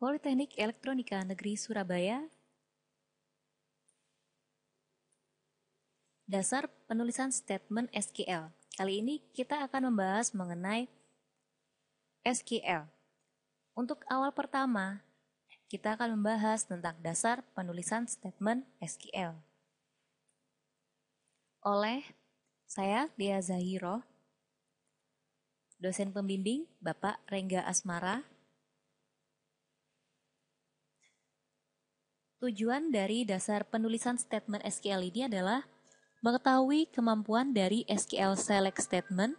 Politeknik Elektronika Negeri Surabaya. Dasar penulisan statement SQL. Kali ini kita akan membahas mengenai SQL. Untuk awal pertama, kita akan membahas tentang dasar penulisan statement SQL. Oleh saya, Lia Zahiro, dosen pembimbing Bapak Rengga Asmara. Tujuan dari dasar penulisan statement SQL ini adalah mengetahui kemampuan dari SQL select statement,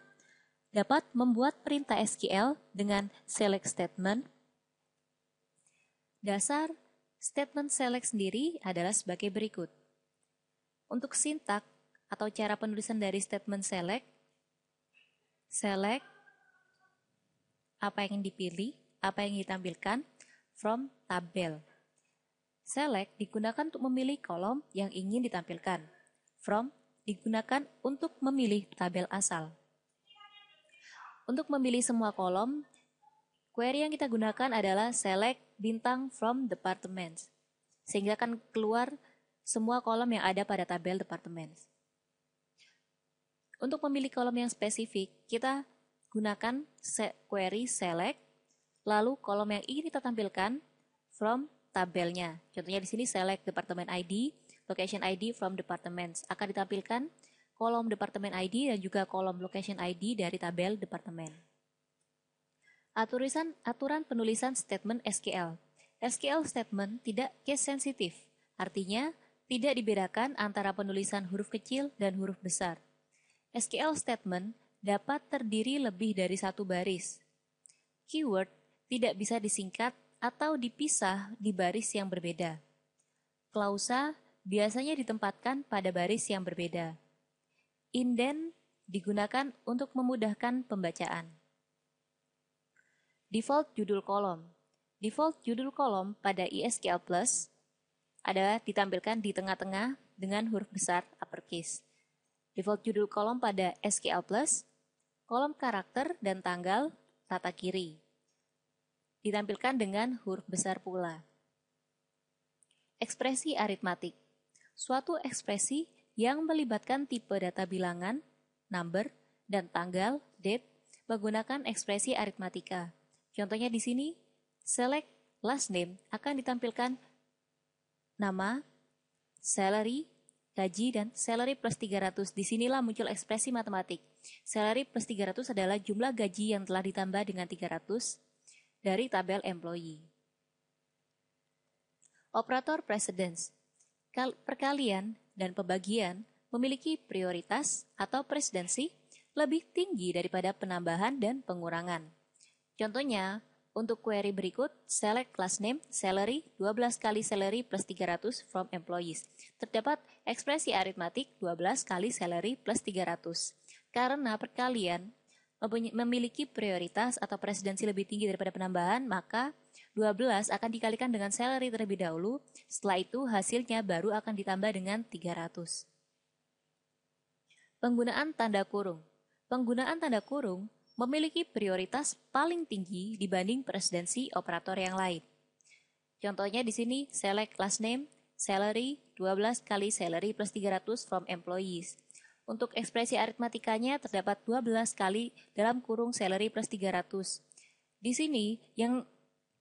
dapat membuat perintah SQL dengan select statement. Dasar statement select sendiri adalah sebagai berikut. Untuk sintak atau cara penulisan dari statement select, select apa yang dipilih, apa yang ditampilkan from tabel. Select digunakan untuk memilih kolom yang ingin ditampilkan. From digunakan untuk memilih tabel asal. Untuk memilih semua kolom, query yang kita gunakan adalah select bintang from departments, sehingga akan keluar semua kolom yang ada pada tabel departments. Untuk memilih kolom yang spesifik, kita gunakan query select, lalu kolom yang ingin kita tampilkan from tabelnya. Contohnya di sini select department ID, location ID from departments. Akan ditampilkan kolom department ID dan juga kolom location ID dari tabel departemen. Aturan penulisan statement SQL. SQL statement tidak case sensitif, artinya tidak dibedakan antara penulisan huruf kecil dan huruf besar. SQL statement dapat terdiri lebih dari satu baris. Keyword tidak bisa disingkat atau dipisah di baris yang berbeda. Klausa biasanya ditempatkan pada baris yang berbeda. Indent digunakan untuk memudahkan pembacaan. Default judul kolom. Default judul kolom pada ISQL Plus adalah ditampilkan di tengah-tengah dengan huruf besar uppercase. Default judul kolom pada SQL Plus, kolom karakter dan tanggal rata kiri. Ditampilkan dengan huruf besar pula. Ekspresi aritmatik. Suatu ekspresi yang melibatkan tipe data bilangan, number, dan tanggal, date, menggunakan ekspresi aritmatika. Contohnya di sini, select last name akan ditampilkan nama, salary, gaji, dan salary plus 300. Disinilah muncul ekspresi matematik. Salary plus 300 adalah jumlah gaji yang telah ditambah dengan 300 dari tabel employee. Operator precedence. Perkalian dan pembagian memiliki prioritas atau presidensi lebih tinggi daripada penambahan dan pengurangan. Contohnya, untuk query berikut, select class name, salary, 12 kali salary plus 300 from employees. Terdapat ekspresi aritmatik 12 kali salary plus 300. Karena perkalian memiliki prioritas atau presidensi lebih tinggi daripada penambahan, maka 12 akan dikalikan dengan salary terlebih dahulu, setelah itu hasilnya baru akan ditambah dengan 300. Penggunaan tanda kurung. Penggunaan tanda kurung memiliki prioritas paling tinggi dibanding presidensi operator yang lain. Contohnya di sini select class name, salary, 12 kali salary plus 300 from employees. Untuk ekspresi aritmatikanya terdapat 12 kali dalam kurung salary plus 300. Di sini yang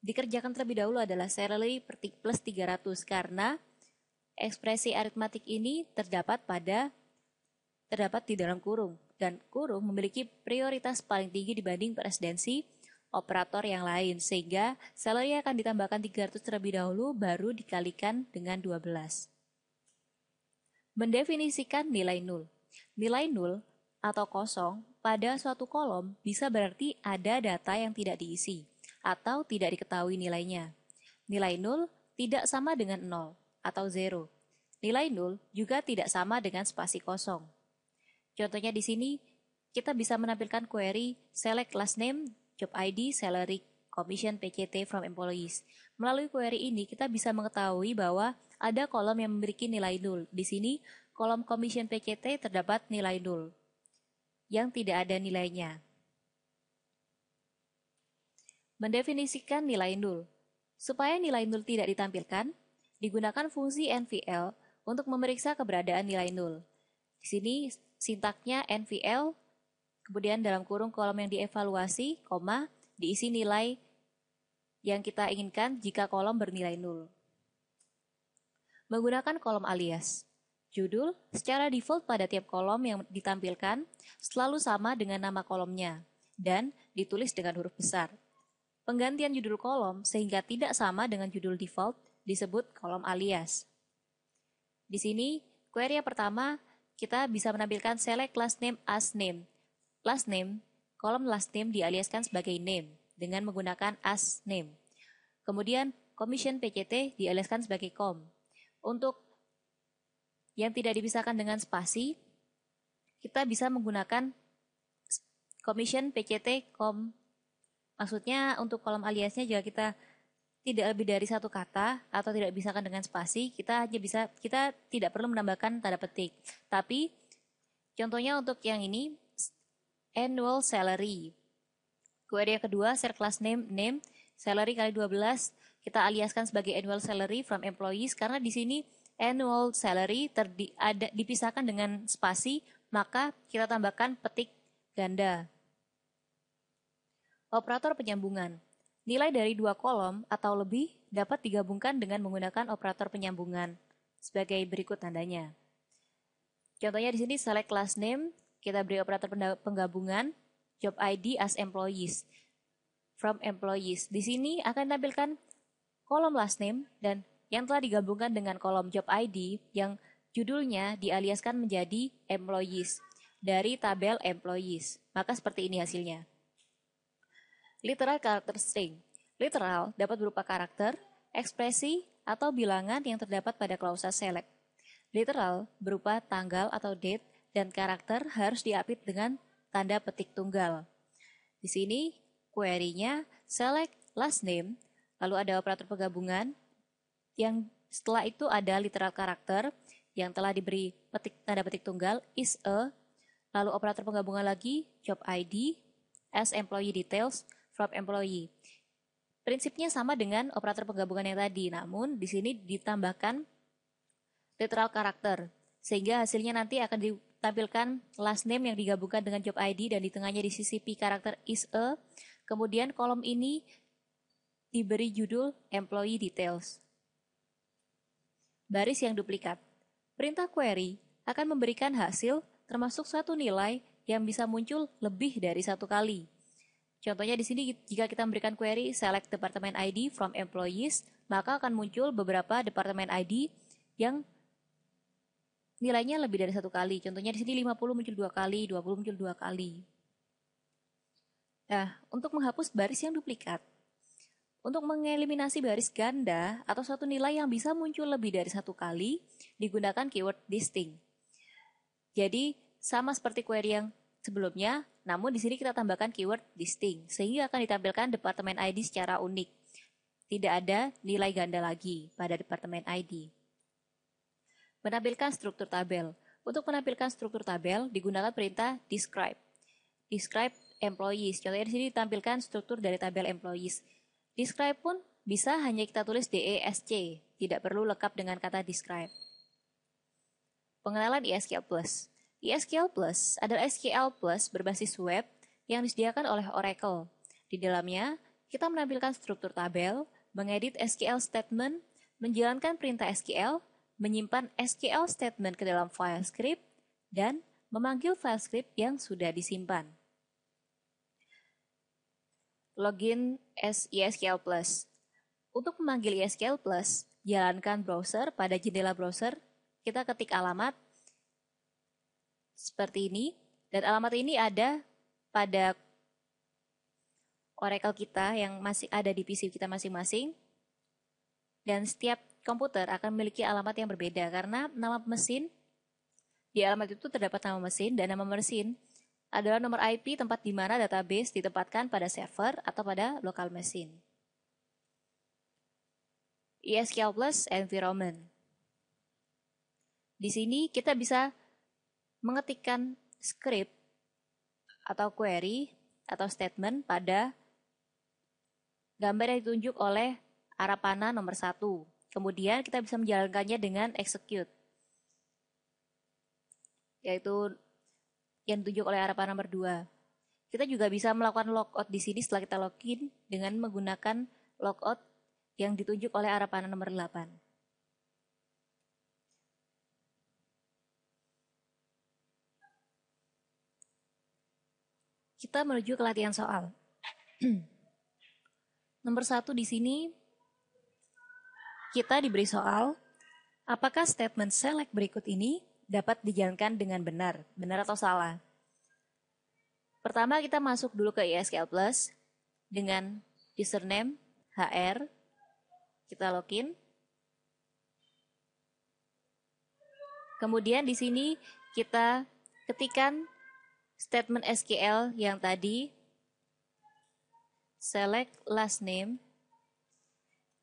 dikerjakan terlebih dahulu adalah salary plus 300 karena ekspresi aritmatik ini terdapat di dalam kurung dan kurung memiliki prioritas paling tinggi dibanding presidensi operator yang lain sehingga salary akan ditambahkan 300 terlebih dahulu baru dikalikan dengan 12. Mendefinisikan nilai nul. Nilai nul atau kosong pada suatu kolom bisa berarti ada data yang tidak diisi atau tidak diketahui nilainya. Nilai nul tidak sama dengan 0 atau 0. Nilai nul juga tidak sama dengan spasi kosong. Contohnya di sini kita bisa menampilkan query select last name, job ID, salary, commission, PCT from employees. Melalui query ini kita bisa mengetahui bahwa ada kolom yang memiliki nilai nul. Di sini kolom commission PCT terdapat nilai nul yang tidak ada nilainya. Mendefinisikan nilai nul. Supaya nilai nul tidak ditampilkan, digunakan fungsi NVL untuk memeriksa keberadaan nilai nul. Di sini sintaknya NVL, kemudian dalam kurung kolom yang dievaluasi, koma, diisi nilai yang kita inginkan jika kolom bernilai nul. Menggunakan kolom alias. Judul secara default pada tiap kolom yang ditampilkan selalu sama dengan nama kolomnya dan ditulis dengan huruf besar. Penggantian judul kolom sehingga tidak sama dengan judul default disebut kolom alias. Di sini, query yang pertama kita bisa menampilkan select last name as name. Last name, kolom last name dialiaskan sebagai name dengan menggunakan as name. Kemudian, commission PCT dialiaskan sebagai com. Untuk yang tidak dipisahkan dengan spasi, kita bisa menggunakan commission PCT com. Maksudnya untuk kolom aliasnya jika kita tidak lebih dari satu kata atau tidak dipisahkan dengan spasi, kita tidak perlu menambahkan tanda petik. Tapi contohnya untuk yang ini annual salary. Query yang kedua, share class name, salary kali 12, kita aliaskan sebagai annual salary from employees karena di sini annual salary dipisahkan dengan spasi, maka kita tambahkan petik ganda. Operator penyambungan. Nilai dari dua kolom atau lebih dapat digabungkan dengan menggunakan operator penyambungan sebagai berikut tandanya. Contohnya di sini select class name, kita beri operator penggabungan, job ID as employees, from employees. Di sini akan ditampilkan kolom last name dan yang telah digabungkan dengan kolom job ID yang judulnya dialiaskan menjadi employees dari tabel employees. Maka seperti ini hasilnya. Literal character string. Literal dapat berupa karakter, ekspresi, atau bilangan yang terdapat pada klausa select. Literal berupa tanggal atau date dan karakter harus diapit dengan tanda petik tunggal. Di sini query-nya select last name, lalu ada operator penggabungan, yang setelah itu ada literal karakter yang telah diberi tanda petik tunggal is a, lalu operator penggabungan lagi job ID as employee details from employee. Prinsipnya sama dengan operator penggabungan yang tadi, namun di sini ditambahkan literal karakter sehingga hasilnya nanti akan ditampilkan last name yang digabungkan dengan job ID dan di tengahnya disisipi karakter is a. Kemudian kolom ini diberi judul employee details. Baris yang duplikat. Perintah query akan memberikan hasil termasuk satu nilai yang bisa muncul lebih dari satu kali. Contohnya di sini jika kita memberikan query select department ID from employees, maka akan muncul beberapa departemen ID yang nilainya lebih dari satu kali. Contohnya di sini 50 muncul 2 kali, 20 muncul 2 kali. Nah, untuk menghapus baris yang duplikat, untuk mengeliminasi baris ganda atau suatu nilai yang bisa muncul lebih dari satu kali, digunakan keyword distinct. Jadi, sama seperti query yang sebelumnya, namun di sini kita tambahkan keyword distinct, sehingga akan ditampilkan departemen ID secara unik. Tidak ada nilai ganda lagi pada departemen ID. Menampilkan struktur tabel. Untuk menampilkan struktur tabel, digunakan perintah describe. Describe employees. Contohnya di sini ditampilkan struktur dari tabel employees. Describe pun bisa hanya kita tulis DESC, tidak perlu lengkap dengan kata describe. Pengenalan ESQL Plus. ESQL Plus adalah SQL Plus berbasis web yang disediakan oleh Oracle. Di dalamnya, kita menampilkan struktur tabel, mengedit SQL statement, menjalankan perintah SQL, menyimpan SQL statement ke dalam file script, dan memanggil file script yang sudah disimpan. Login ESQL Plus. Untuk memanggil ESQL Plus, jalankan browser pada jendela browser, kita ketik alamat seperti ini, dan alamat ini ada pada Oracle kita yang masih ada di PC kita masing-masing, dan setiap komputer akan memiliki alamat yang berbeda karena nama mesin, di alamat itu terdapat nama mesin dan nama mesin adalah nomor IP tempat di mana database ditempatkan pada server atau pada local machine. ESQL Plus Environment. Di sini kita bisa mengetikkan script atau query atau statement pada gambar yang ditunjuk oleh arah panah nomor 1. Kemudian kita bisa menjalankannya dengan execute, yaitu yang ditunjuk oleh arah panah nomor 2. Kita juga bisa melakukan logout di sini setelah kita login dengan menggunakan logout yang ditunjuk oleh arah panah nomor 8. Kita menuju ke latihan soal. Nomor 1 di sini kita diberi soal, apakah statement select berikut ini dapat dijalankan dengan benar atau salah? Pertama kita masuk dulu ke ISQL Plus dengan username HR, kita login. Kemudian di sini kita ketikkan statement SQL yang tadi, select last name.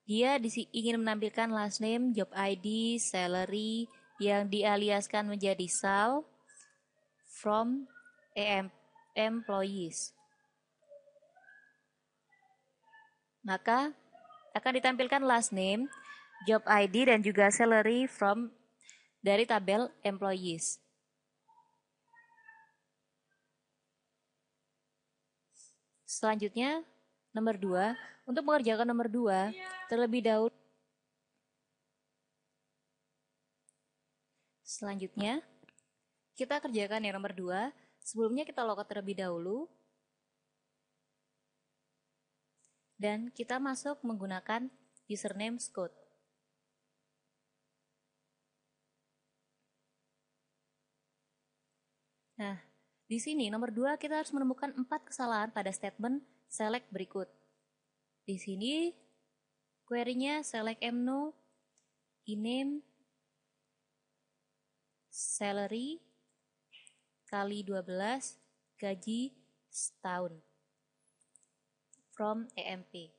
Dia ingin menampilkan last name, job ID, salary yang dialiaskan menjadi sal from employees. Maka akan ditampilkan last name, job ID, dan juga salary from dari tabel employees. Selanjutnya, nomor 2. Untuk mengerjakan nomor 2, terlebih dahulu. Selanjutnya, kita kerjakan yang nomor 2. Sebelumnya kita logout terlebih dahulu. Dan kita masuk menggunakan username Scott. Nah, di sini nomor 2 kita harus menemukan 4 kesalahan pada statement select berikut. Di sini query-nya select mno, ename, salary, kali 12, gaji setahun, from EMP.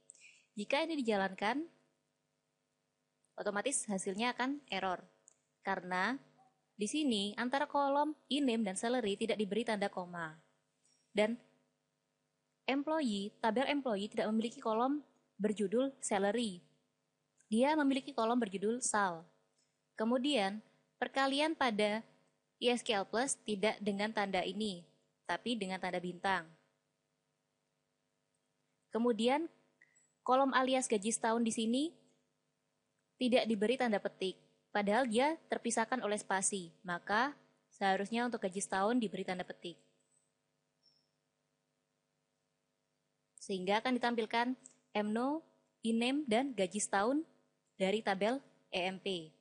Jika ini dijalankan, otomatis hasilnya akan error. Karena di sini antara kolom ename dan salary tidak diberi tanda koma. Dan tabel employee tidak memiliki kolom berjudul salary. Dia memiliki kolom berjudul sal. Kemudian, perkalian pada ISQL Plus tidak dengan tanda ini, tapi dengan tanda bintang. Kemudian, kolom alias gaji setahun di sini tidak diberi tanda petik, padahal dia terpisahkan oleh spasi. Maka, seharusnya untuk gaji setahun diberi tanda petik. Sehingga akan ditampilkan mno, ename, dan gaji setahun dari tabel EMP.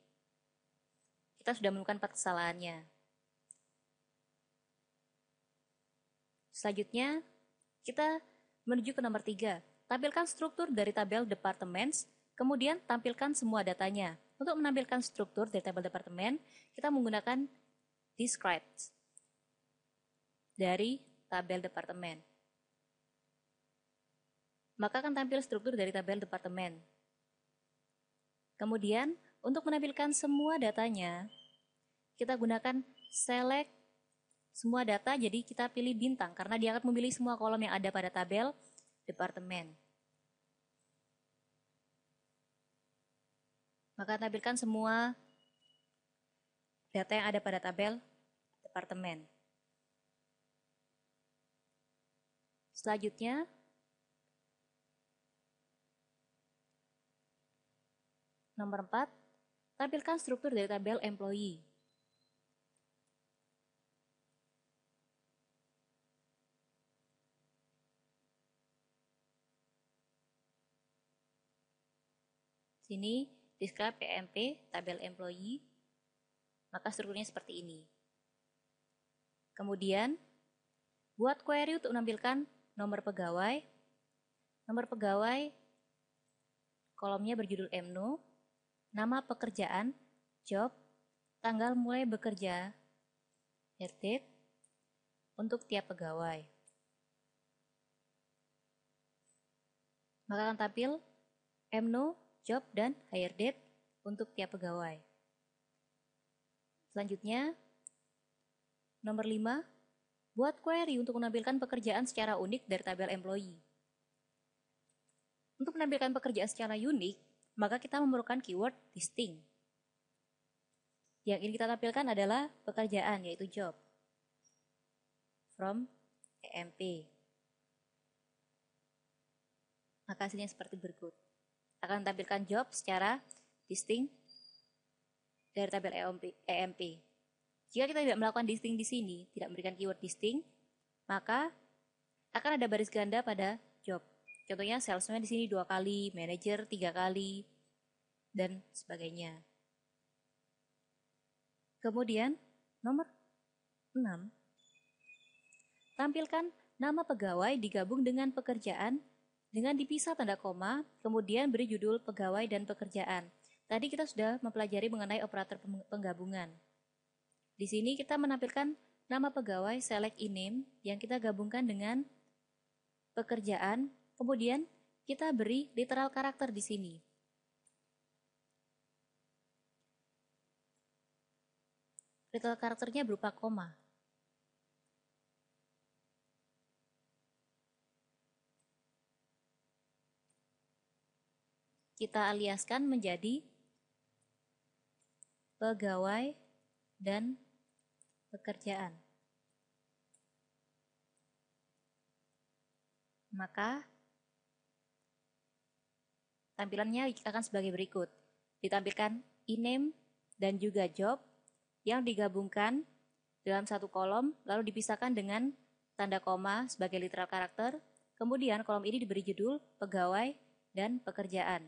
Kita sudah menemukan 4 kesalahannya. Selanjutnya, kita menuju ke nomor 3. Tampilkan struktur dari tabel departments, kemudian tampilkan semua datanya. Untuk menampilkan struktur dari tabel departemen, kita menggunakan describe dari tabel departemen. Maka akan tampil struktur dari tabel departemen. Kemudian, untuk menampilkan semua datanya, kita gunakan select semua data, jadi kita pilih bintang karena dia akan memilih semua kolom yang ada pada tabel departemen. Maka tampilkan semua data yang ada pada tabel departemen. Selanjutnya, nomor 4, tampilkan struktur dari tabel employee. Sini describe EMP, tabel employee, maka strukturnya seperti ini. Kemudian, buat query untuk menampilkan nomor pegawai. Nomor pegawai, kolomnya berjudul mno, nama pekerjaan, job, tanggal mulai bekerja, hire date, untuk tiap pegawai. Maka akan tampil mno, job, dan hire date untuk tiap pegawai. Selanjutnya, nomor 5, buat query untuk menampilkan pekerjaan secara unik dari tabel employee. Untuk menampilkan pekerjaan secara unik, maka kita memerlukan keyword distinct. Yang ingin kita tampilkan adalah pekerjaan, yaitu job. From EMP. Maka hasilnya seperti berikut. Akan tampilkan job secara distinct dari tabel EMP. Jika kita tidak melakukan distinct di sini, tidak memberikan keyword distinct, maka akan ada baris ganda pada job. Contohnya salesman di sini 2 kali, manager 3 kali, dan sebagainya. Kemudian nomor 6, tampilkan nama pegawai digabung dengan pekerjaan dengan dipisah tanda koma, kemudian beri judul pegawai dan pekerjaan. Tadi kita sudah mempelajari mengenai operator penggabungan. Di sini kita menampilkan nama pegawai select in-name yang kita gabungkan dengan pekerjaan, kemudian kita beri literal karakter di sini. Literal karakternya berupa koma. Kita aliaskan menjadi pegawai dan pekerjaan. Maka tampilannya akan sebagai berikut. Ditampilkan in-name dan juga job yang digabungkan dalam satu kolom, lalu dipisahkan dengan tanda koma sebagai literal karakter. Kemudian kolom ini diberi judul pegawai dan pekerjaan.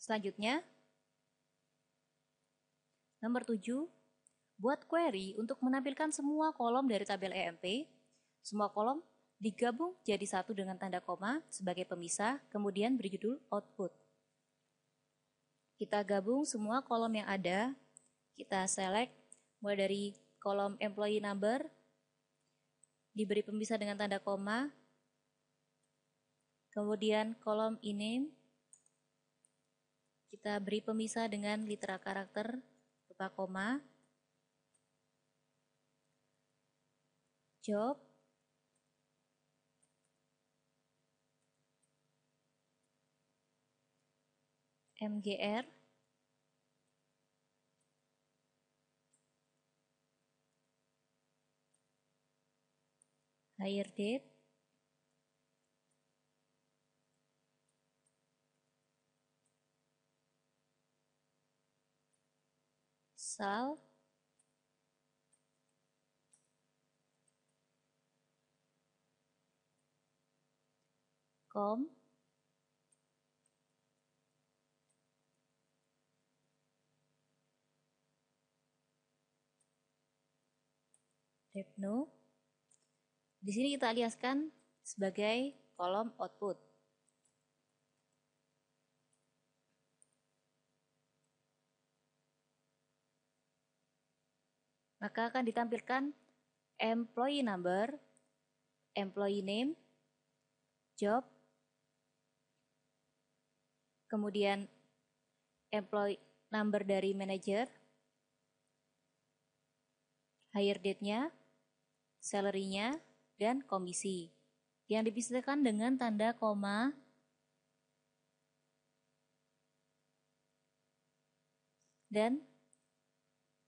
Selanjutnya, nomor 7, buat query untuk menampilkan semua kolom dari tabel EMP. Semua kolom digabung jadi satu dengan tanda koma sebagai pemisah, kemudian beri judul output. Kita gabung semua kolom yang ada, kita select mulai dari kolom employee number, diberi pemisah dengan tanda koma, kemudian kolom in-name, kita beri pemisah dengan literal karakter berupa koma, job, MGR, hire date, sal, com, revenue. Di sini kita aliaskan sebagai kolom output. Maka akan ditampilkan employee number, employee name, job, kemudian employee number dari manager, hire date-nya, salary-nya, dan komisi. Yang dipisahkan dengan tanda koma dan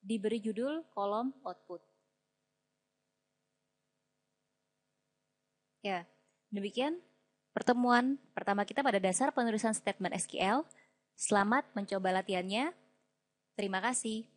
diberi judul kolom output. Ya, demikian pertemuan pertama kita pada dasar penulisan statement SQL. Selamat mencoba latihannya. Terima kasih.